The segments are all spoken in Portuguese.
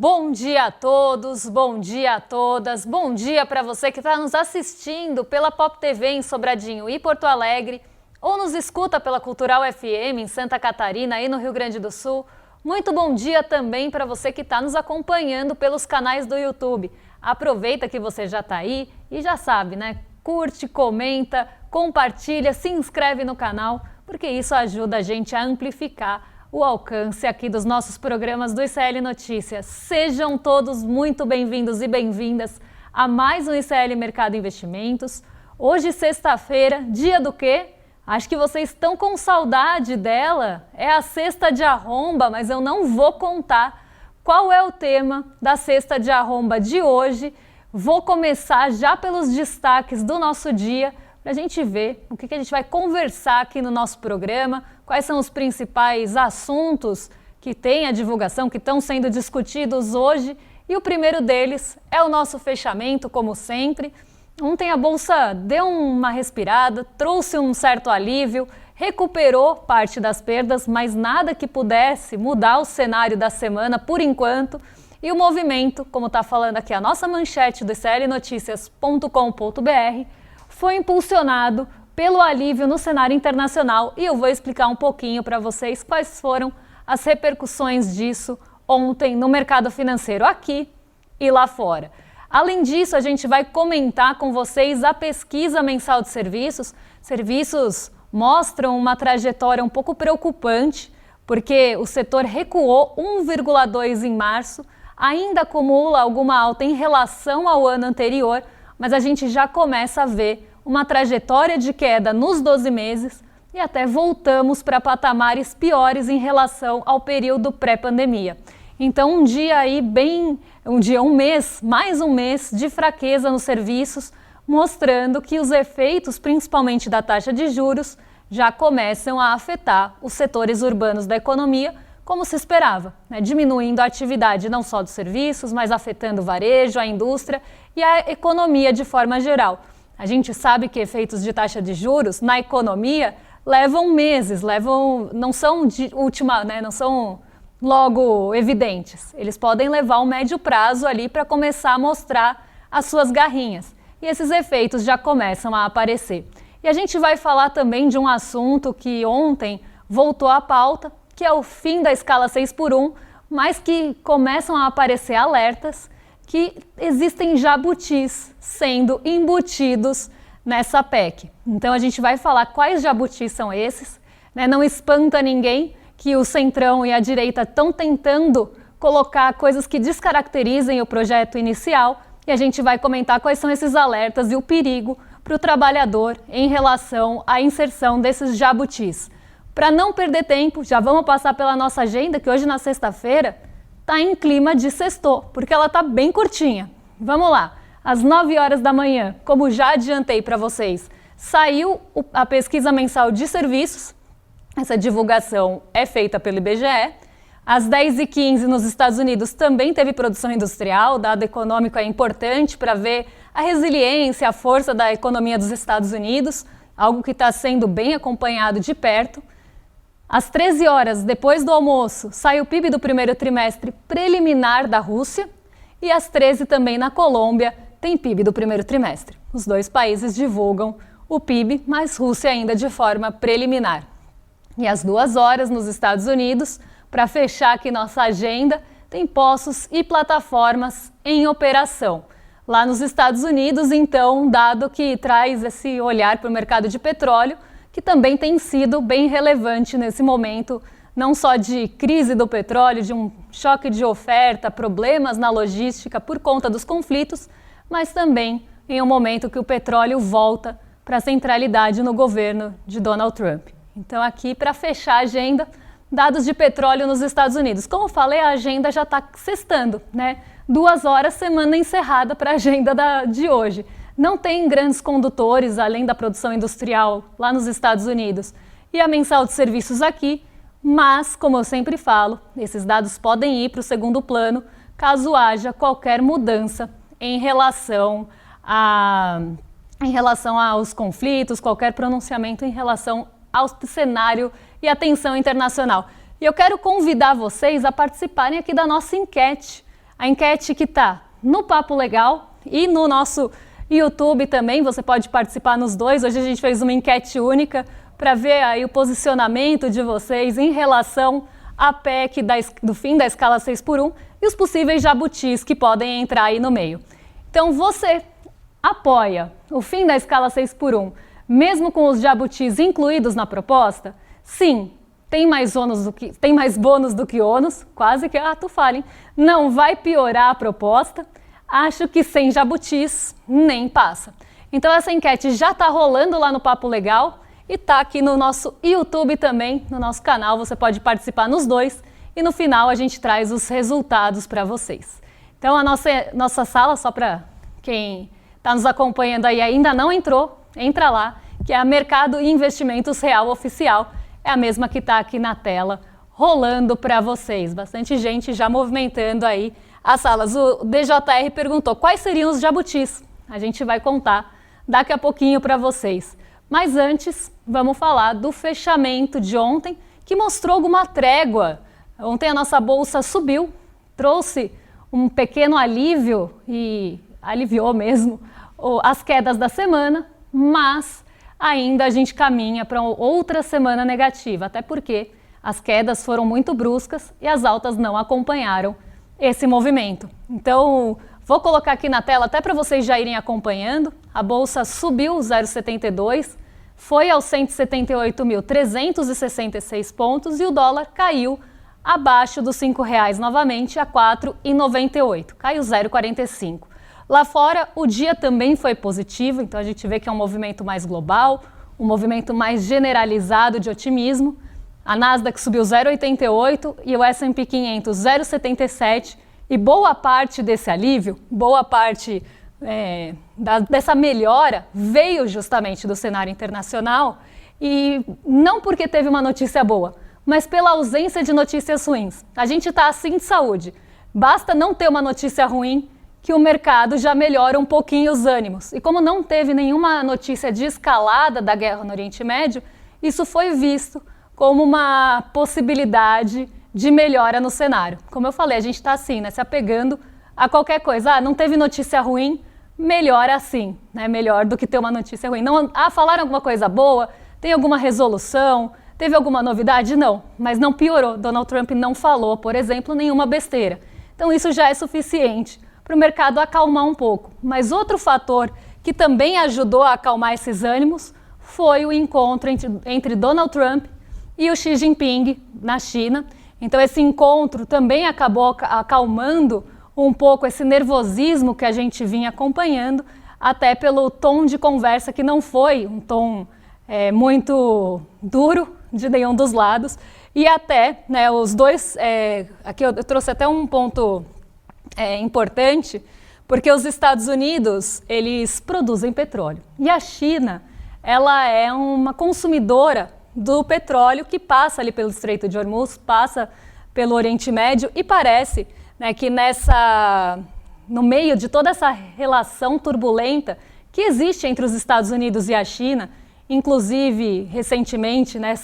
Bom dia a todos, bom dia a todas, bom dia para você que está nos assistindo pela Pop TV em Sobradinho e Porto Alegre, ou nos escuta pela Cultural FM em Santa Catarina e no Rio Grande do Sul. Muito bom dia também para você que está nos acompanhando pelos canais do YouTube. Aproveita que você já está aí e já sabe, né? Curte, comenta, compartilha, se inscreve no canal, porque isso ajuda a gente a amplificar o alcance aqui dos nossos programas do ICL Notícias. Sejam todos muito bem-vindos e bem-vindas a mais um ICL Mercado Investimentos. Hoje, sexta-feira, dia do quê? Acho que vocês estão com saudade dela. É a Sexta de Arromba, mas eu não vou contar qual é o tema da Sexta de Arromba de hoje. Vou começar já pelos destaques do nosso dia, para a gente ver o que a gente vai conversar aqui no nosso programa, quais são os principais assuntos que tem a divulgação, que estão sendo discutidos hoje. E o primeiro deles é o nosso fechamento, como sempre. Ontem a Bolsa deu uma respirada, trouxe um certo alívio, recuperou parte das perdas, mas nada que pudesse mudar o cenário da semana por enquanto. E o movimento, como está falando aqui a nossa manchete do iclnoticias.com.br, foi impulsionado pelo alívio no cenário internacional e eu vou explicar um pouquinho para vocês quais foram as repercussões disso ontem no mercado financeiro aqui e lá fora. Além disso, a gente vai comentar com vocês a pesquisa mensal de serviços. Serviços mostram uma trajetória um pouco preocupante, porque o setor recuou 1,2% em março, ainda acumula alguma alta em relação ao ano anterior, mas a gente já começa a ver uma trajetória de queda nos 12 meses e até voltamos para patamares piores em relação ao período pré-pandemia. Então um mês, mais um mês de fraqueza nos serviços, mostrando que os efeitos, principalmente da taxa de juros, já começam a afetar os setores urbanos da economia, como se esperava, né? Diminuindo a atividade não só dos serviços, mas afetando o varejo, a indústria e a economia de forma geral. A gente sabe que efeitos de taxa de juros na economia levam meses, não são de última, né? Não são logo evidentes. Eles podem levar um médio prazo ali para começar a mostrar as suas garrinhas. E esses efeitos já começam a aparecer. E a gente vai falar também de um assunto que ontem voltou à pauta, que é o fim da escala 6x1, mas que começam a aparecer alertas que existem jabutis sendo embutidos nessa PEC. Então a gente vai falar quais jabutis são esses, né? Não espanta ninguém que o Centrão e a direita estão tentando colocar coisas que descaracterizem o projeto inicial e a gente vai comentar quais são esses alertas e o perigo para o trabalhador em relação à inserção desses jabutis. Para não perder tempo, já vamos passar pela nossa agenda, que hoje na sexta-feira está em clima de sextou, porque ela está bem curtinha. Vamos lá, às 9 horas da manhã, como já adiantei para vocês, saiu a pesquisa mensal de serviços. Essa divulgação é feita pelo IBGE. Às 10h15 nos Estados Unidos também teve produção industrial, o dado econômico é importante para ver a resiliência, a força da economia dos Estados Unidos, algo que está sendo bem acompanhado de perto. Às 13 horas, depois do almoço, sai o PIB do primeiro trimestre preliminar da Rússia e às 13 também na Colômbia tem PIB do primeiro trimestre. Os dois países divulgam o PIB, mas Rússia ainda de forma preliminar. E às 2 horas nos Estados Unidos, para fechar aqui nossa agenda, tem poços e plataformas em operação. Lá nos Estados Unidos, então, um dado que traz esse olhar para o mercado de petróleo, que também tem sido bem relevante nesse momento, não só de crise do petróleo, de um choque de oferta, problemas na logística por conta dos conflitos, mas também em um momento que o petróleo volta para a centralidade no governo de Donald Trump. Então aqui, para fechar a agenda, dados de petróleo nos Estados Unidos. Como eu falei, a agenda já está sextando, né? 2 horas, semana encerrada para a agenda de hoje. Não tem grandes condutores, além da produção industrial lá nos Estados Unidos e a mensal de serviços aqui, mas, como eu sempre falo, esses dados podem ir para o segundo plano caso haja qualquer mudança em relação aos conflitos, qualquer pronunciamento em relação ao cenário e à tensão internacional. E eu quero convidar vocês a participarem aqui da nossa enquete. A enquete que está no Papo Legal e no nosso YouTube também, você pode participar nos dois. Hoje a gente fez uma enquete única para ver aí o posicionamento de vocês em relação à PEC do fim da escala 6x1 e os possíveis jabutis que podem entrar aí no meio. Então você apoia o fim da escala 6x1, mesmo com os jabutis incluídos na proposta? Sim, tem mais bônus do que ônus, quase que tu fale. Não vai piorar a proposta. Acho que sem jabutis nem passa. Então essa enquete já está rolando lá no Papo Legal e está aqui no nosso YouTube também, no nosso canal. Você pode participar nos dois e no final a gente traz os resultados para vocês. Então a nossa sala, só para quem está nos acompanhando aí ainda não entrou, entra lá, que é a Mercado e Investimentos Real Oficial. É a mesma que está aqui na tela, rolando para vocês. Bastante gente já movimentando aí as salas. O DJR perguntou quais seriam os jabutis. A gente vai contar daqui a pouquinho para vocês. Mas antes, vamos falar do fechamento de ontem, que mostrou alguma trégua. Ontem a nossa bolsa subiu, trouxe um pequeno alívio e aliviou mesmo as quedas da semana, mas ainda a gente caminha para outra semana negativa, até porque as quedas foram muito bruscas e as altas não acompanharam esse movimento. Então, vou colocar aqui na tela até para vocês já irem acompanhando. A bolsa subiu 0,72, foi aos 178.366 pontos e o dólar caiu abaixo dos R$5 novamente a R$ 4,98, caiu 0,45. Lá fora, o dia também foi positivo, então a gente vê que é um movimento mais global, um movimento mais generalizado de otimismo. A Nasdaq subiu 0,88 e o S&P 500 0,77 e boa parte desse alívio, boa parte dessa melhora veio justamente do cenário internacional e não porque teve uma notícia boa, mas pela ausência de notícias ruins. A gente está assim de saúde, basta não ter uma notícia ruim que o mercado já melhora um pouquinho os ânimos. E como não teve nenhuma notícia de escalada da guerra no Oriente Médio, isso foi visto como uma possibilidade de melhora no cenário. Como eu falei, a gente está assim, né, se apegando a qualquer coisa. Não teve notícia ruim, melhor assim, né, melhor do que ter uma notícia ruim. Não, falaram alguma coisa boa, tem alguma resolução, teve alguma novidade? Não, mas não piorou. Donald Trump não falou, por exemplo, nenhuma besteira. Então isso já é suficiente para o mercado acalmar um pouco. Mas outro fator que também ajudou a acalmar esses ânimos foi o encontro entre Donald Trump e o Xi Jinping na China. Então esse encontro também acabou acalmando um pouco esse nervosismo que a gente vinha acompanhando, até pelo tom de conversa que não foi um tom muito duro de nenhum dos lados. E até, né, os dois, aqui eu trouxe até um ponto importante, porque os Estados Unidos, eles produzem petróleo. E a China, ela é uma consumidora do petróleo que passa ali pelo Estreito de Hormuz, passa pelo Oriente Médio e parece, né, que no meio de toda essa relação turbulenta que existe entre os Estados Unidos e a China, inclusive recentemente, né,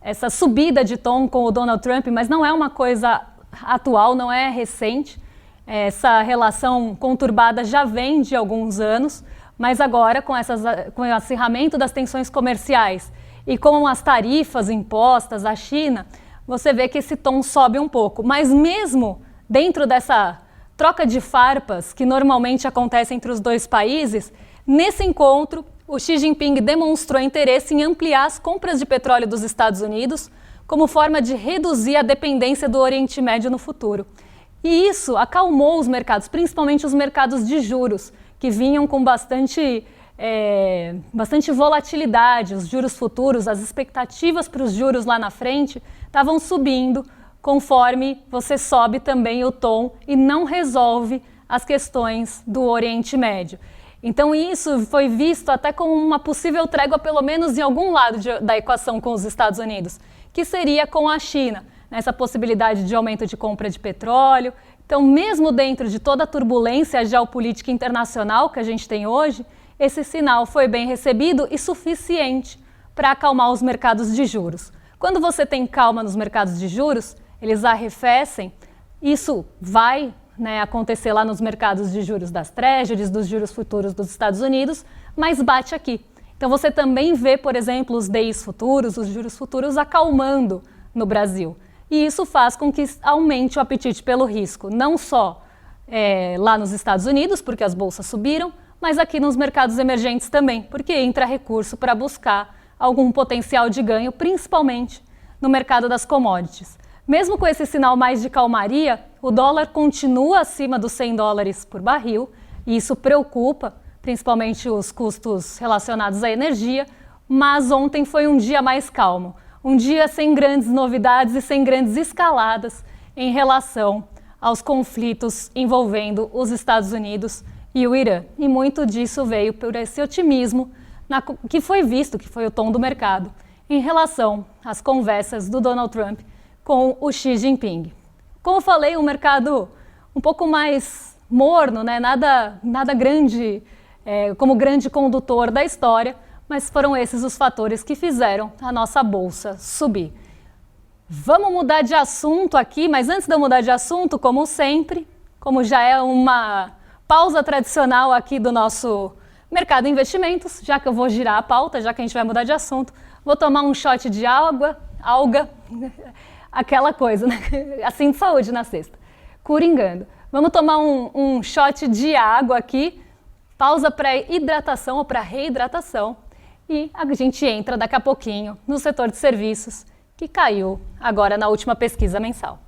essa subida de tom com o Donald Trump, mas não é uma coisa atual, não é recente. Essa relação conturbada já vem de alguns anos, mas agora com o acirramento das tensões comerciais e com as tarifas impostas à China, você vê que esse tom sobe um pouco. Mas mesmo dentro dessa troca de farpas que normalmente acontece entre os dois países, nesse encontro o Xi Jinping demonstrou interesse em ampliar as compras de petróleo dos Estados Unidos como forma de reduzir a dependência do Oriente Médio no futuro. E isso acalmou os mercados, principalmente os mercados de juros, que vinham com bastante volatilidade. Os juros futuros, as expectativas para os juros lá na frente estavam subindo conforme você sobe também o tom e não resolve as questões do Oriente Médio. Então isso foi visto até como uma possível trégua, pelo menos em algum lado da equação com os Estados Unidos, que seria com a China. Essa possibilidade de aumento de compra de petróleo. Então, mesmo dentro de toda a turbulência geopolítica internacional que a gente tem hoje, esse sinal foi bem recebido e suficiente para acalmar os mercados de juros. Quando você tem calma nos mercados de juros, eles arrefecem, isso vai né, acontecer lá nos mercados de juros das Treasuries, dos juros futuros dos Estados Unidos, mas bate aqui. Então você também vê, por exemplo, os DIs futuros, os juros futuros acalmando no Brasil. E isso faz com que aumente o apetite pelo risco, não só lá nos Estados Unidos, porque as bolsas subiram, mas aqui nos mercados emergentes também, porque entra recurso para buscar algum potencial de ganho, principalmente no mercado das commodities. Mesmo com esse sinal mais de calmaria, o dólar continua acima dos $100 por barril, e isso preocupa, principalmente os custos relacionados à energia, mas ontem foi um dia mais calmo, um dia sem grandes novidades e sem grandes escaladas em relação aos conflitos envolvendo os Estados Unidos e o Irã. E muito disso veio por esse otimismo que foi visto, que foi o tom do mercado, em relação às conversas do Donald Trump com o Xi Jinping. Como eu falei, um mercado um pouco mais morno, né? Nada grande como grande condutor da história, mas foram esses os fatores que fizeram a nossa bolsa subir. Vamos mudar de assunto aqui, mas antes de eu mudar de assunto, como sempre, como já é uma pausa tradicional aqui do nosso mercado de investimentos, já que eu vou girar a pauta, já que a gente vai mudar de assunto, vou tomar um shot de alga, aquela coisa, né? Assim de saúde na sexta, coringando. Vamos tomar um shot de água aqui, pausa para hidratação ou para reidratação, e a gente entra daqui a pouquinho no setor de serviços, que caiu agora na última pesquisa mensal.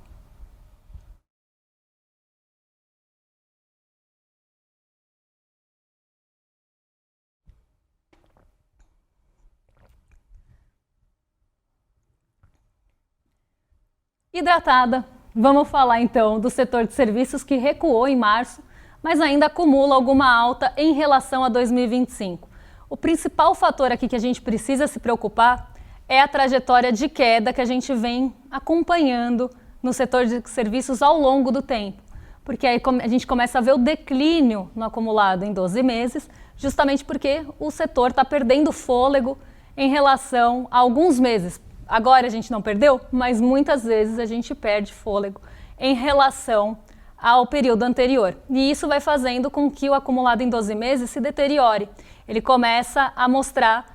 Hidratada, vamos falar então do setor de serviços que recuou em março, mas ainda acumula alguma alta em relação a 2025. O principal fator aqui que a gente precisa se preocupar é a trajetória de queda que a gente vem acompanhando no setor de serviços ao longo do tempo, porque aí a gente começa a ver o declínio no acumulado em 12 meses, justamente porque o setor está perdendo fôlego em relação a alguns meses. Agora a gente não perdeu, mas muitas vezes a gente perde fôlego em relação ao período anterior. E isso vai fazendo com que o acumulado em 12 meses se deteriore. Ele começa a mostrar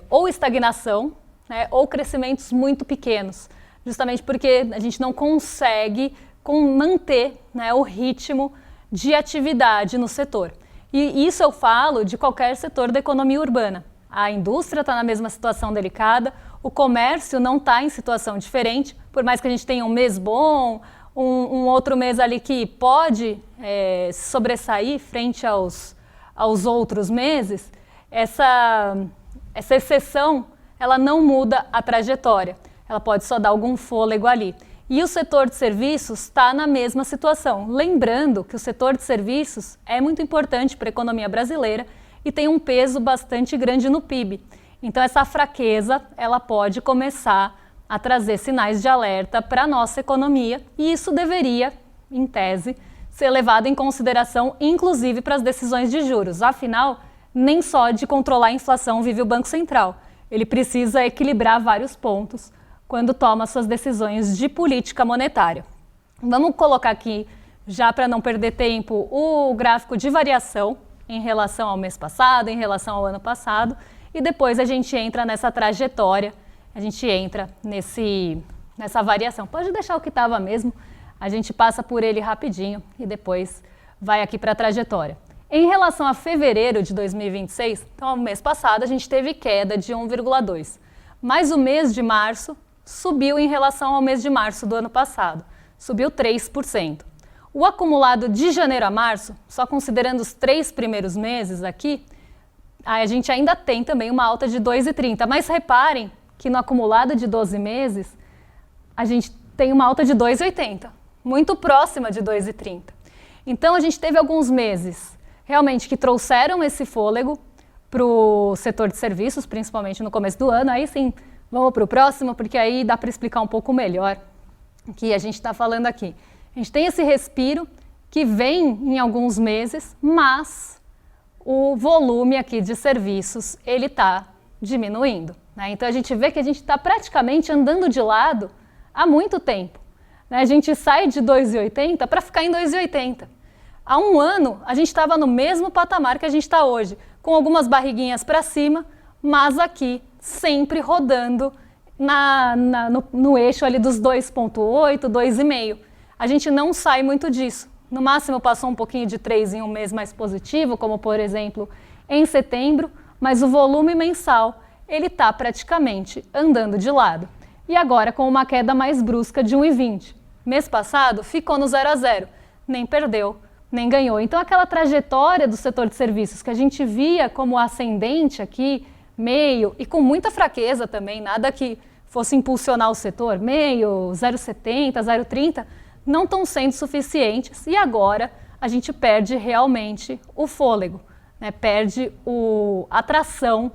ou estagnação, né, ou crescimentos muito pequenos, justamente porque a gente não consegue manter, né, o ritmo de atividade no setor. E isso eu falo de qualquer setor da economia urbana. A indústria está na mesma situação delicada, o comércio não está em situação diferente, por mais que a gente tenha um mês bom, um outro mês ali que pode se sobressair frente aos outros meses, essa exceção, ela não muda a trajetória, ela pode só dar algum fôlego ali. E o setor de serviços está na mesma situação. Lembrando que o setor de serviços é muito importante para a economia brasileira e tem um peso bastante grande no PIB. Então essa fraqueza, ela pode começar a trazer sinais de alerta para a nossa economia e isso deveria, em tese, ser levado em consideração, inclusive para as decisões de juros. Afinal, nem só de controlar a inflação vive o Banco Central. Ele precisa equilibrar vários pontos quando toma suas decisões de política monetária. Vamos colocar aqui, já para não perder tempo, o gráfico de variação em relação ao mês passado, em relação ao ano passado, e depois a gente entra nessa trajetória, a gente entra nessa variação. Pode deixar o que estava mesmo, a gente passa por ele rapidinho e depois vai aqui para a trajetória. Em relação a fevereiro de 2026, então o mês passado a gente teve queda de 1,2, mas o mês de março subiu em relação ao mês de março do ano passado, subiu 3%. O acumulado de janeiro a março, só considerando os 3 primeiros meses aqui, a gente ainda tem também uma alta de 2,30, mas reparem que no acumulado de 12 meses, a gente tem uma alta de 2,80, muito próxima de 2,30. Então a gente teve alguns meses realmente que trouxeram esse fôlego para o setor de serviços, principalmente no começo do ano. Aí sim, vamos para o próximo, porque aí dá para explicar um pouco melhor o que a gente está falando aqui. A gente tem esse respiro que vem em alguns meses, mas o volume aqui de serviços, ele está diminuindo, né? Então a gente vê que a gente está praticamente andando de lado há muito tempo. né? A gente sai de 2,80 para ficar em 2,80. Há um ano, a gente estava no mesmo patamar que a gente está hoje, com algumas barriguinhas para cima, mas aqui sempre rodando no eixo ali dos 2,8, 2,5. A gente não sai muito disso. No máximo passou um pouquinho de 3 em um mês mais positivo, como por exemplo em setembro, mas o volume mensal ele está praticamente andando de lado. E agora com uma queda mais brusca de 1,20. Mês passado ficou no 0 a 0, nem perdeu, nem ganhou. Então aquela trajetória do setor de serviços que a gente via como ascendente aqui, meio, e com muita fraqueza também, nada que fosse impulsionar o setor, meio, 0,70, 0,30, não estão sendo suficientes e agora a gente perde realmente o fôlego, né? Perde a atração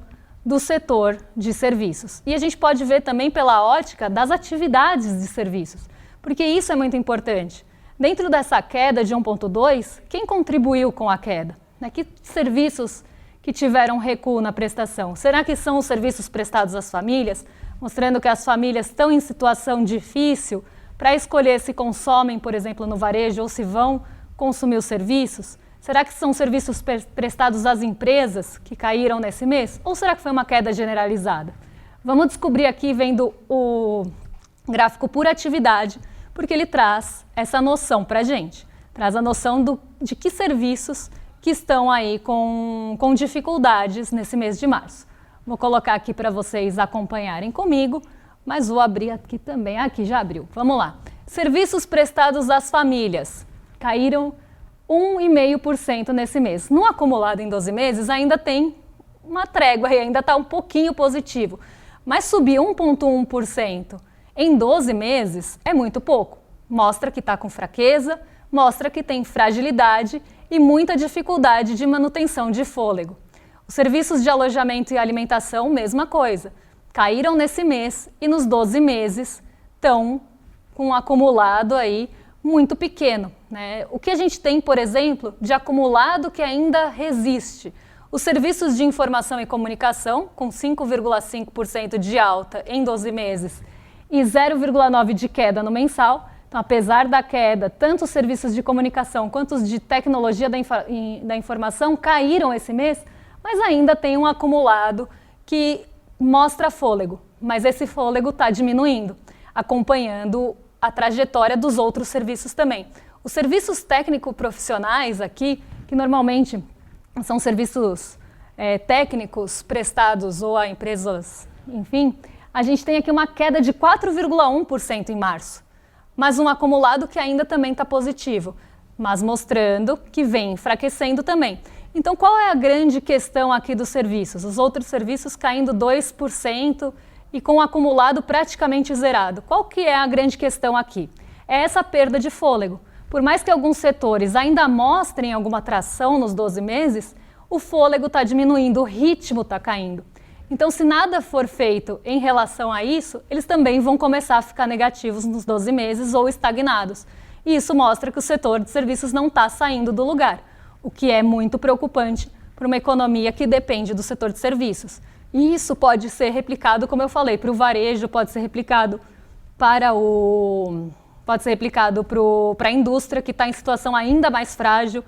do setor de serviços. E a gente pode ver também pela ótica das atividades de serviços, porque isso é muito importante. Dentro dessa queda de 1,2, quem contribuiu com a queda? Né? Que serviços que tiveram recuo na prestação? Será que são os serviços prestados às famílias, mostrando que as famílias estão em situação difícil para escolher se consomem, por exemplo, no varejo ou se vão consumir os serviços? Será que são serviços prestados às empresas que caíram nesse mês? Ou será que foi uma queda generalizada? Vamos descobrir aqui vendo o gráfico por atividade, porque ele traz essa noção para a gente. Traz a noção de que serviços que estão aí com dificuldades nesse mês de março. Vou colocar aqui para vocês acompanharem comigo, mas vou abrir aqui também. Aqui já abriu. Vamos lá. Serviços prestados às famílias caíram 1,5% nesse mês. No acumulado em 12 meses ainda tem uma trégua aí, ainda está um pouquinho positivo. Mas subir 1,1% em 12 meses é muito pouco. Mostra que está com fraqueza, mostra que tem fragilidade e muita dificuldade de manutenção de fôlego. Os serviços de alojamento e alimentação, mesma coisa. Caíram nesse mês e nos 12 meses estão com um acumulado aí muito pequeno, né? O que a gente tem, por exemplo, de acumulado que ainda resiste? Os serviços de informação e comunicação, com 5,5% de alta em 12 meses e 0,9% de queda no mensal. Então, apesar da queda, tanto os serviços de comunicação quanto os de tecnologia da informação caíram esse mês, mas ainda tem um acumulado que mostra fôlego, mas esse fôlego está diminuindo, acompanhando a trajetória dos outros serviços também. Os serviços técnico-profissionais aqui, que normalmente são serviços técnicos prestados ou a empresas, enfim, a gente tem aqui uma queda de 4,1% em março, mas um acumulado que ainda também está positivo, mas mostrando que vem enfraquecendo também. Então, qual é a grande questão aqui dos serviços? Os outros serviços caindo 2% e com o acumulado praticamente zerado. Qual que é a grande questão aqui? É essa perda de fôlego. Por mais que alguns setores ainda mostrem alguma tração nos 12 meses, o fôlego está diminuindo, o ritmo está caindo. Então, se nada for feito em relação a isso, eles também vão começar a ficar negativos nos 12 meses ou estagnados. E isso mostra que o setor de serviços não está saindo do lugar, o que é muito preocupante para uma economia que depende do setor de serviços. E isso pode ser replicado, como eu falei, para o varejo, pode ser replicado para a indústria, que está em situação ainda mais frágil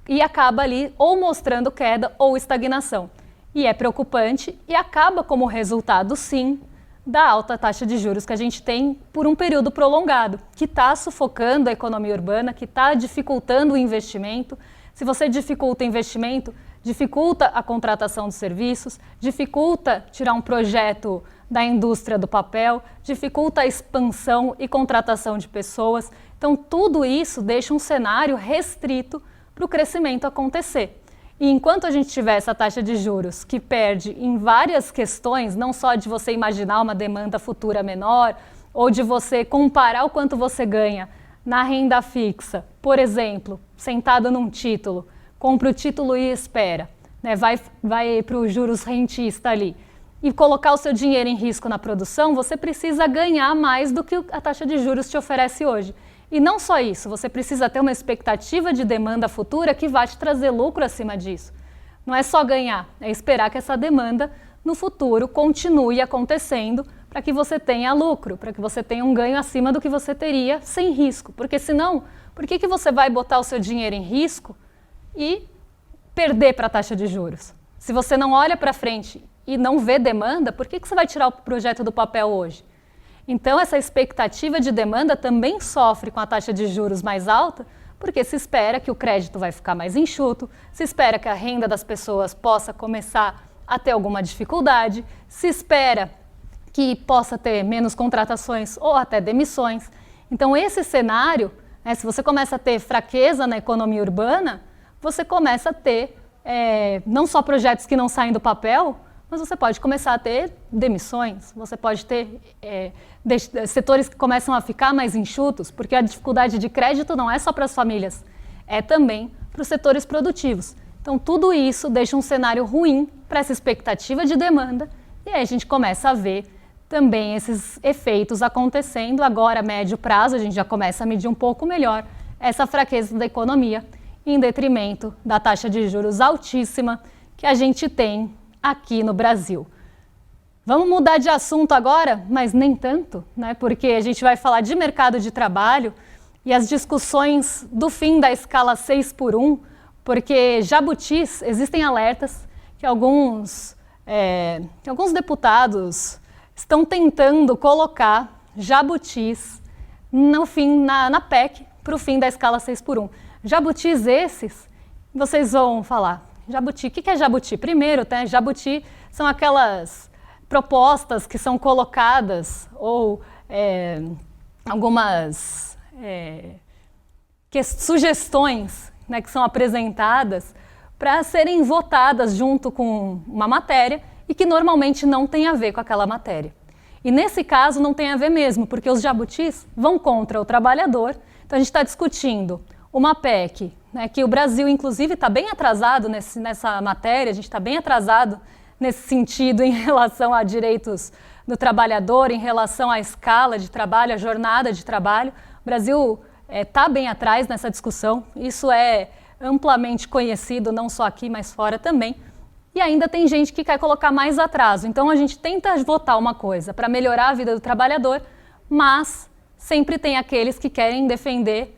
e acaba ali ou mostrando queda ou estagnação. E é preocupante e acaba como resultado, sim, da alta taxa de juros que a gente tem por um período prolongado, que está sufocando a economia urbana, que está dificultando o investimento. Se você dificulta o investimento, dificulta a contratação de serviços, dificulta tirar um projeto da indústria do papel, dificulta a expansão e contratação de pessoas. Então, tudo isso deixa um cenário restrito para o crescimento acontecer. E enquanto a gente tiver essa taxa de juros que perde em várias questões, não só de você imaginar uma demanda futura menor, ou de você comparar o quanto você ganha na renda fixa, por exemplo, sentado num título, compra o título e espera, né? vai para o juros rentista ali, e colocar o seu dinheiro em risco na produção, você precisa ganhar mais do que a taxa de juros te oferece hoje. E não só isso, você precisa ter uma expectativa de demanda futura que vai te trazer lucro acima disso. Não é só ganhar, é esperar que essa demanda no futuro continue acontecendo para que você tenha lucro, para que você tenha um ganho acima do que você teria sem risco. Porque senão, por que você vai botar o seu dinheiro em risco e perder para a taxa de juros? Se você não olha para frente e não vê demanda, por que você vai tirar o projeto do papel hoje? Então, essa expectativa de demanda também sofre com a taxa de juros mais alta, porque se espera que o crédito vai ficar mais enxuto, se espera que a renda das pessoas possa começar a ter alguma dificuldade, se espera que possa ter menos contratações ou até demissões. Então, esse cenário, se você começa a ter fraqueza na economia urbana, você começa a ter não só projetos que não saem do papel, mas você pode começar a ter demissões, você pode ter setores que começam a ficar mais enxutos, porque a dificuldade de crédito não é só para as famílias, é também para os setores produtivos. Então, tudo isso deixa um cenário ruim para essa expectativa de demanda, e aí a gente começa a ver também esses efeitos acontecendo. Agora, a médio prazo, a gente já começa a medir um pouco melhor essa fraqueza da economia, em detrimento da taxa de juros altíssima que a gente tem aqui no Brasil. Vamos mudar de assunto agora, mas nem tanto, né? Porque a gente vai falar de mercado de trabalho e as discussões do fim da escala 6x1, porque jabutis, existem alertas que alguns deputados estão tentando colocar jabutis no fim, na PEC para o fim da escala 6x1. Jabutis esses, vocês vão falar, jabuti, o que é jabuti? Primeiro, jabuti são aquelas propostas que são colocadas ou algumas sugestões, né, que são apresentadas para serem votadas junto com uma matéria e que normalmente não tem a ver com aquela matéria. E nesse caso não tem a ver mesmo, porque os jabutis vão contra o trabalhador. Então a gente está discutindo uma PEC, né, que o Brasil inclusive está bem atrasado nessa matéria, a gente está bem atrasado nesse sentido em relação a direitos do trabalhador, em relação à escala de trabalho, à jornada de trabalho. O Brasil está bem atrás nessa discussão, isso é amplamente conhecido, não só aqui, mas fora também. E ainda tem gente que quer colocar mais atraso. Então a gente tenta votar uma coisa para melhorar a vida do trabalhador, mas sempre tem aqueles que querem defender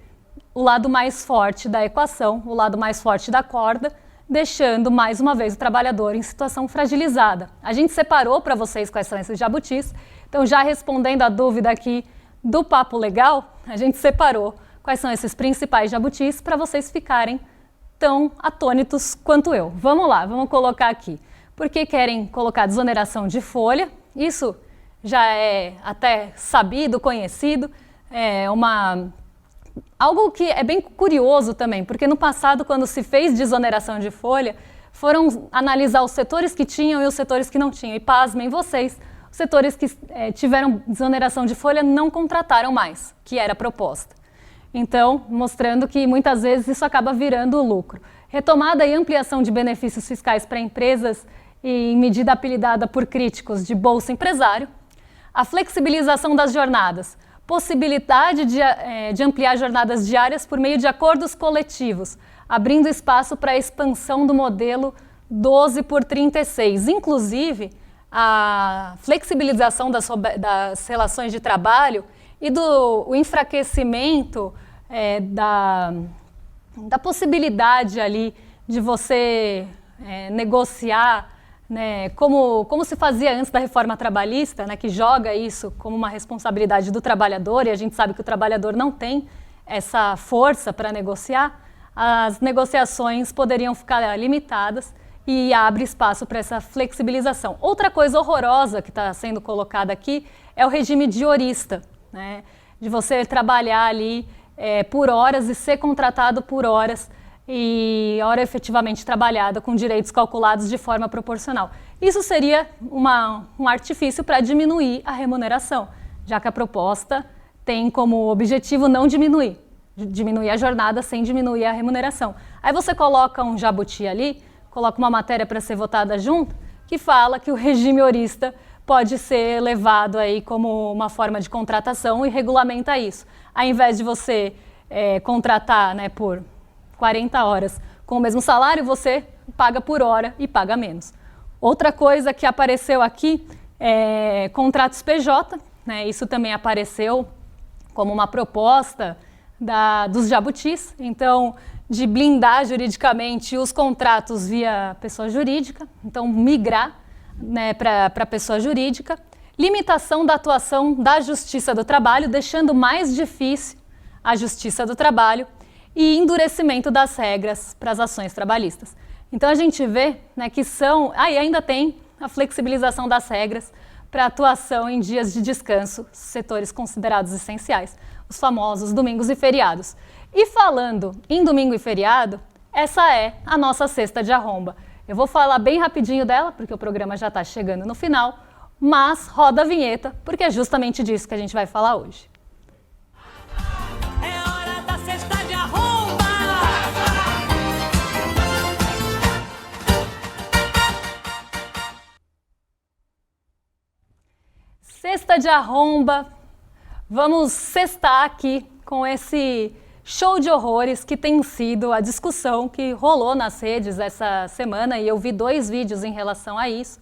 o lado mais forte da equação, o lado mais forte da corda, deixando mais uma vez o trabalhador em situação fragilizada. A gente separou para vocês quais são esses jabutis, então já respondendo a dúvida aqui do Papo Legal, a gente separou quais são esses principais jabutis para vocês ficarem tão atônitos quanto eu. Vamos lá, vamos colocar aqui. Por que querem colocar desoneração de folha? Isso já é até sabido, conhecido, algo que é bem curioso também, porque no passado, quando se fez desoneração de folha, foram analisar os setores que tinham e os setores que não tinham. E pasmem vocês, os setores que tiveram desoneração de folha não contrataram mais, que era proposta. Então, mostrando que muitas vezes isso acaba virando lucro. Retomada e ampliação de benefícios fiscais para empresas em medida apelidada por críticos de Bolsa Empresário. A flexibilização das jornadas. Possibilidade de ampliar jornadas diárias por meio de acordos coletivos, abrindo espaço para a expansão do modelo 12x36. Inclusive, a flexibilização das relações de trabalho e do enfraquecimento da possibilidade ali de você negociar, né, como se fazia antes da reforma trabalhista, né, que joga isso como uma responsabilidade do trabalhador, e a gente sabe que o trabalhador não tem essa força para negociar, as negociações poderiam ficar limitadas e abre espaço para essa flexibilização. Outra coisa horrorosa que está sendo colocada aqui é o regime diorista, né, de você trabalhar ali por horas e ser contratado por horas, e hora efetivamente trabalhada com direitos calculados de forma proporcional. Isso seria um artifício para diminuir a remuneração, já que a proposta tem como objetivo não diminuir a jornada sem diminuir a remuneração. Aí você coloca um jabuti ali, coloca uma matéria para ser votada junto, que fala que o regime horista pode ser levado aí como uma forma de contratação e regulamenta isso. Ao invés de você contratar, né, por 40 horas com o mesmo salário, você paga por hora e paga menos. Outra coisa que apareceu aqui contratos PJ, né? Isso também apareceu como uma proposta dos jabutis, então de blindar juridicamente os contratos via pessoa jurídica, então migrar, né, para pessoa jurídica, limitação da atuação da Justiça do Trabalho, deixando mais difícil a Justiça do Trabalho e endurecimento das regras para as ações trabalhistas. Então a gente vê, né, que são... e ainda tem a flexibilização das regras para atuação em dias de descanso, setores considerados essenciais, os famosos domingos e feriados. E falando em domingo e feriado, essa é a nossa cesta de arromba. Eu vou falar bem rapidinho dela, porque o programa já está chegando no final, mas roda a vinheta, porque é justamente disso que a gente vai falar hoje. É hora da cesta de arromba! Cesta de arromba, vamos cestar aqui com esse show de horrores que tem sido a discussão que rolou nas redes essa semana, e eu vi 2 vídeos em relação a isso.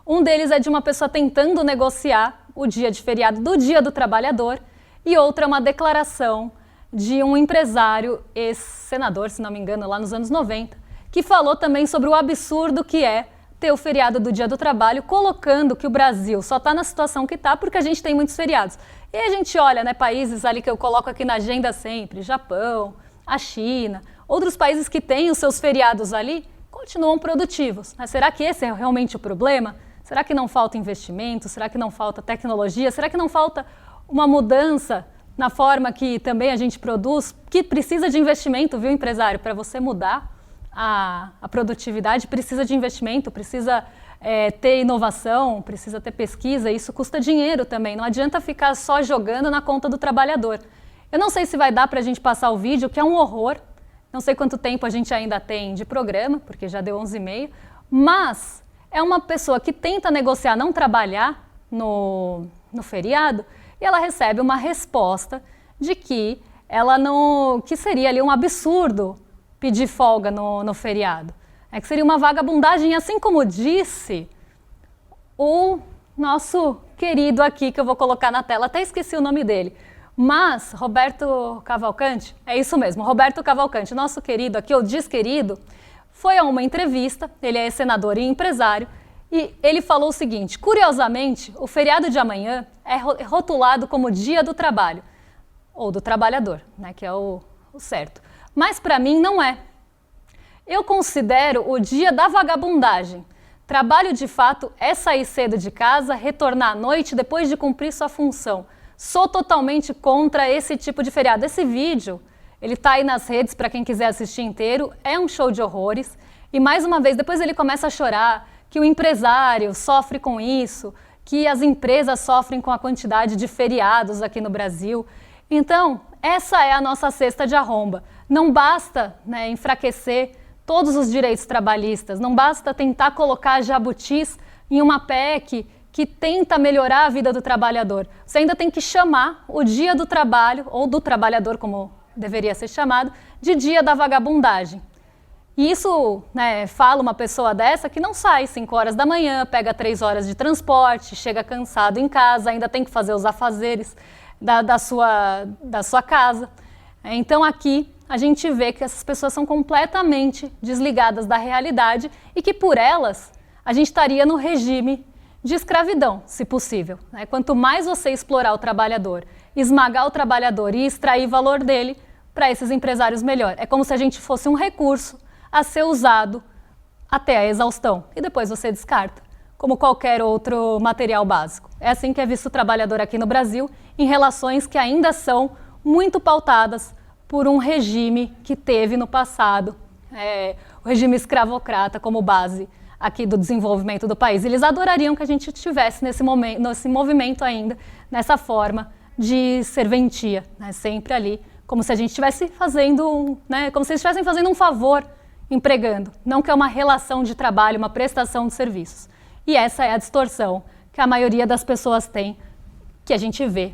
Um deles é de uma pessoa tentando negociar o dia de feriado do Dia do Trabalhador, e outra é uma declaração de um empresário, ex-senador, se não me engano, lá nos anos 90, que falou também sobre o absurdo que é ter o feriado do Dia do Trabalho, colocando que o Brasil só está na situação que está porque a gente tem muitos feriados. E a gente olha, né, países ali que eu coloco aqui na agenda sempre, Japão, a China, outros países que têm os seus feriados ali, continuam produtivos, né? Será que esse é realmente o problema? Será que não falta investimento? Será que não falta tecnologia? Será que não falta uma mudança na forma que também a gente produz, que precisa de investimento, viu, empresário? Para você mudar a produtividade, precisa de investimento, precisa ter inovação, precisa ter pesquisa, isso custa dinheiro também, não adianta ficar só jogando na conta do trabalhador. Eu não sei se vai dar para a gente passar o vídeo, que é um horror, não sei quanto tempo a gente ainda tem de programa, porque já deu 11h30, mas é uma pessoa que tenta negociar não trabalhar no feriado, e ela recebe uma resposta de que que seria ali um absurdo pedir folga no feriado. Que seria uma vagabundagem, assim como disse o nosso querido aqui, que eu vou colocar na tela, até esqueci o nome dele, mas Roberto Cavalcante, é isso mesmo, Roberto Cavalcante, nosso querido aqui, ou desquerido, foi a uma entrevista, ele é senador e empresário, e ele falou o seguinte: curiosamente, o feriado de amanhã é rotulado como Dia do Trabalho, ou do Trabalhador, né, que é o certo. Mas para mim não é. Eu considero o dia da vagabundagem. Trabalho de fato é sair cedo de casa, retornar à noite depois de cumprir sua função. Sou totalmente contra esse tipo de feriado. Esse vídeo, ele está aí nas redes para quem quiser assistir inteiro, é um show de horrores. E mais uma vez, depois ele começa a chorar que o empresário sofre com isso, que as empresas sofrem com a quantidade de feriados aqui no Brasil. Então, essa é a nossa cesta de arromba. Não basta, né, enfraquecer todos os direitos trabalhistas, não basta tentar colocar jabutis em uma PEC que tenta melhorar a vida do trabalhador. Você ainda tem que chamar o Dia do Trabalho, ou do Trabalhador, como deveria ser chamado, de Dia da Vagabundagem. E isso, né, fala uma pessoa dessa que não sai 5 horas da manhã, pega 3 horas de transporte, chega cansado em casa, ainda tem que fazer os afazeres da sua casa. Então aqui a gente vê que essas pessoas são completamente desligadas da realidade e que por elas a gente estaria no regime de escravidão, se possível, né? Quanto mais você explorar o trabalhador, esmagar o trabalhador e extrair valor dele, para esses empresários melhor. É como se a gente fosse um recurso a ser usado até a exaustão e depois você descarta, como qualquer outro material básico. É assim que é visto o trabalhador aqui no Brasil, em relações que ainda são muito pautadas por um regime que teve no passado, o regime escravocrata como base aqui do desenvolvimento do país. Eles adorariam que a gente estivesse nesse movimento ainda, nessa forma de serventia, né? Sempre ali, como se a gente estivesse fazendo, né? Como se eles estivessem fazendo um favor empregando, não que é uma relação de trabalho, uma prestação de serviços. E essa é a distorção que a maioria das pessoas tem, que a gente vê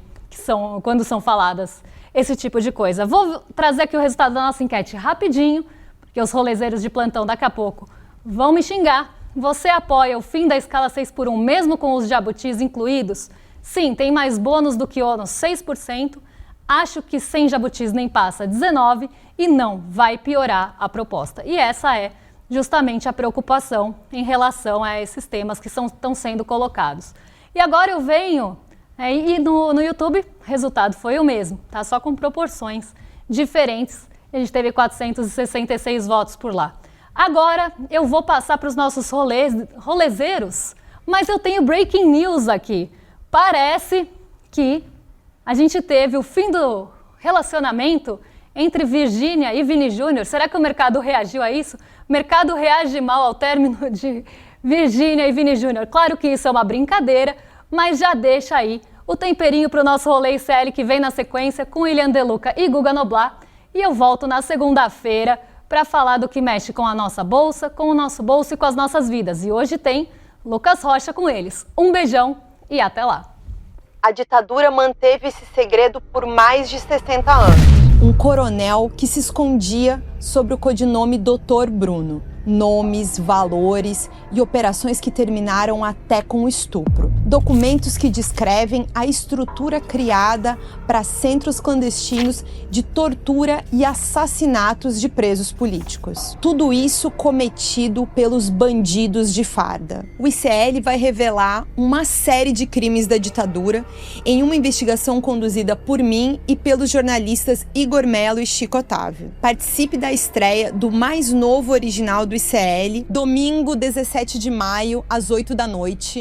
quando são faladas esse tipo de coisa. Vou trazer aqui o resultado da nossa enquete rapidinho, porque os rolezeiros de plantão daqui a pouco vão me xingar, Você apoia o fim da escala 6x1 mesmo com os jabutis incluídos? Sim, tem mais bônus do que ônus, 6%. Acho que sem jabutis nem passa, 19%. E não, vai piorar a proposta. E essa é justamente a preocupação em relação a esses temas que estão sendo colocados. E agora eu venho, e no YouTube o resultado foi o mesmo, tá? Só com proporções diferentes. A gente teve 466 votos por lá. Agora eu vou passar para os nossos rolezeiros, mas eu tenho breaking news aqui. Parece que a gente teve o fim do relacionamento entre Virgínia e Vini Júnior. Será que o mercado reagiu a isso? O mercado reage mal ao término de Virgínia e Vini Júnior. Claro que isso é uma brincadeira, mas já deixa aí o temperinho para o nosso rolê ICL que vem na sequência com William De Luca e Guga Noblat. E eu volto na segunda-feira para falar do que mexe com a nossa bolsa, com o nosso bolso e com as nossas vidas. E hoje tem Lucas Rocha com eles. Um beijão e até lá. A ditadura manteve esse segredo por mais de 60 anos. Um coronel que se escondia sob o codinome Dr. Bruno. Nomes, valores e operações que terminaram até com o estupro. Documentos que descrevem a estrutura criada para centros clandestinos de tortura e assassinatos de presos políticos. Tudo isso cometido pelos bandidos de farda. O ICL vai revelar uma série de crimes da ditadura em uma investigação conduzida por mim e pelos jornalistas Igor Mello e Chico Otávio. Participe da estreia do mais novo original do ICL, domingo 17 de maio, às 8 da noite.